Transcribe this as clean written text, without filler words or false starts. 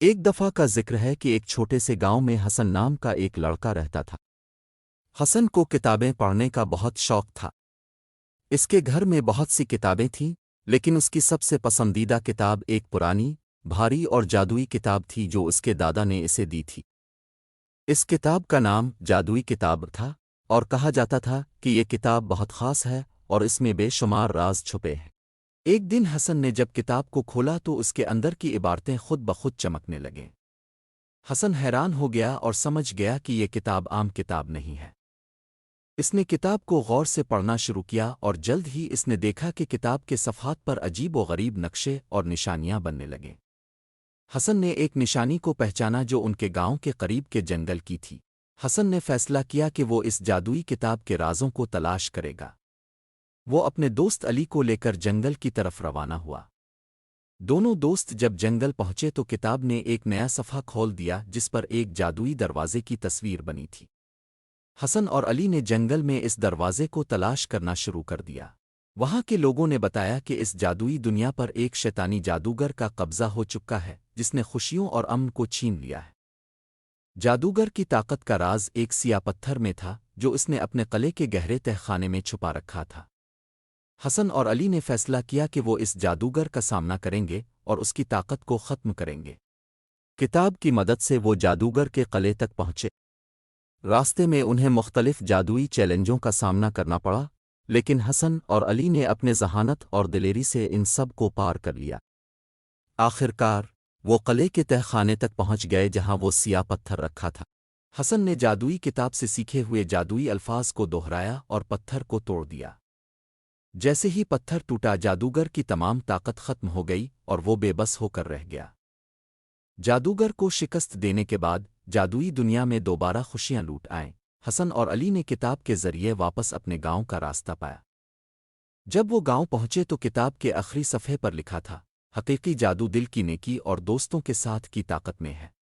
ایک دفعہ کا ذکر ہے کہ ایک چھوٹے سے گاؤں میں حسن نام کا ایک لڑکا رہتا تھا۔ حسن کو کتابیں پڑھنے کا بہت شوق تھا۔ اس کے گھر میں بہت سی کتابیں تھیں، لیکن اس کی سب سے پسندیدہ کتاب ایک پرانی، بھاری اور جادوئی کتاب تھی جو اس کے دادا نے اسے دی تھی۔ اس کتاب کا نام جادوئی کتاب تھا، اور کہا جاتا تھا کہ یہ کتاب بہت خاص ہے اور اس میں بے شمار راز چھپے ہیں۔ ایک دن حسن نے جب کتاب کو کھولا تو اس کے اندر کی عبارتیں خود بخود چمکنے لگیں۔ حسن حیران ہو گیا اور سمجھ گیا کہ یہ کتاب عام کتاب نہیں ہے۔ اس نے کتاب کو غور سے پڑھنا شروع کیا اور جلد ہی اس نے دیکھا کہ کتاب کے صفحات پر عجیب و غریب نقشے اور نشانیاں بننے لگیں۔ حسن نے ایک نشانی کو پہچانا جو ان کے گاؤں کے قریب کے جنگل کی تھی۔ حسن نے فیصلہ کیا کہ وہ اس جادوئی کتاب کے رازوں کو تلاش کرے گا۔ وہ اپنے دوست علی کو لے کر جنگل کی طرف روانہ ہوا۔ دونوں دوست جب جنگل پہنچے تو کتاب نے ایک نیا صفحہ کھول دیا جس پر ایک جادوئی دروازے کی تصویر بنی تھی۔ حسن اور علی نے جنگل میں اس دروازے کو تلاش کرنا شروع کر دیا۔ وہاں کے لوگوں نے بتایا کہ اس جادوئی دنیا پر ایک شیطانی جادوگر کا قبضہ ہو چکا ہے جس نے خوشیوں اور امن کو چھین لیا ہے۔ جادوگر کی طاقت کا راز ایک سیاہ پتھر میں تھا جو اس نے اپنے قلعے کے گہرے تہ خانے میں چھپا رکھا تھا۔ حسن اور علی نے فیصلہ کیا کہ وہ اس جادوگر کا سامنا کریں گے اور اس کی طاقت کو ختم کریں گے۔ کتاب کی مدد سے وہ جادوگر کے قلعے تک پہنچے۔ راستے میں انہیں مختلف جادوئی چیلنجوں کا سامنا کرنا پڑا، لیکن حسن اور علی نے اپنے ذہانت اور دلیری سے ان سب کو پار کر لیا۔ آخر کار وہ قلعے کے تہ خانے تک پہنچ گئے جہاں وہ سیاہ پتھر رکھا تھا۔ حسن نے جادوئی کتاب سے سیکھے ہوئے جادوئی الفاظ کو دہرایا اور پتھر کو توڑ دیا۔ جیسے ہی پتھر ٹوٹا جادوگر کی تمام طاقت ختم ہو گئی اور وہ بے بس ہو کر رہ گیا۔ جادوگر کو شکست دینے کے بعد جادوئی دنیا میں دوبارہ خوشیاں لوٹ آئیں۔ حسن اور علی نے کتاب کے ذریعے واپس اپنے گاؤں کا راستہ پایا۔ جب وہ گاؤں پہنچے تو کتاب کے آخری صفحے پر لکھا تھا، حقیقی جادو دل کی نیکی اور دوستوں کے ساتھ کی طاقت میں ہے۔